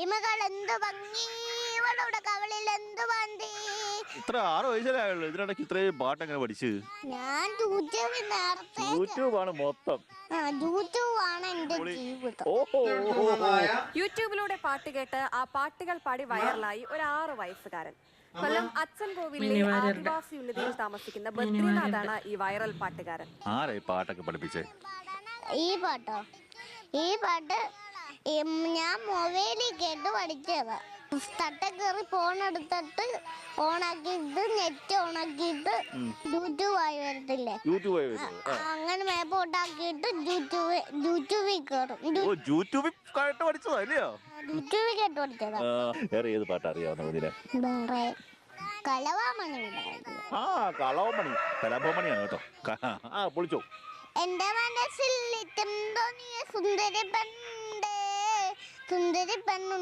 ഇമകൾ എന്ത് ഭംഗി ഇവളുടെ കവളിൽ എന്ത് പന്തി. ഇത്ര 6 വയസ്സല്ലേ ആയുള്ളൂ, ഇതിനിടയ്ക്ക് ഇത്രയും പാട്ട് എങ്ങനെ പഠിച്ചു? ഞാൻ യൂട്യൂബാണ് മൊത്തം. യൂട്യൂബാണ് എന്റെ ജീവിതം. യൂട്യൂബിലൂടെ പാട്ട് കേട്ട് ആ പാട്ടുകൾ പാടി വൈറലായി ഒരു 6 വയസ്സുകാരൻ. കൊല്ലം അച്ഛൻ കോവിലിലെ ആദിവാസി ഉന്നതിയിൽ താമസിക്കുന്ന ബദ്രിനാഥാണ് ഈ വൈറൽ പാട്ടുകാരൻ. ആരാ ഈ പാട്ടൊക്കെ പഠിപ്പിച്ചേ? ഈ പാട്ട് ഞാൻ മൊബൈലിൽ കേട്ട് പഠിച്ചതാ. തട്ട കയറി ഫോൺ എടുത്തിട്ട് ഓണാക്കിയിട്ട് നെറ്റ് ഓണാക്കിയിട്ട് യൂട്യൂബായി വരത്തില്ലേ, അങ്ങനെ മേപ്പോട്ടാക്കിയിട്ട് യൂട്യൂബിൽ കയറും. യൂട്യൂബിൽ കേട്ട് പഠിച്ചതാ അല്ലയോ? യൂട്യൂബിൽ കേട്ട് പഠിച്ചതാ. വേറെ ഏത് പാട്ട് അറിയാവുന്ന ഇതിന്? വേറെ കലവാമണി. കലാഭവമണിയാണ് കേട്ടോ. പൊളിച്ചോ. എന്റെ മനസ്സിൽ തോന്നിയ സുന്ദരി പെണ്ണുണ്ട്, സുന്ദരി പെണ്ണു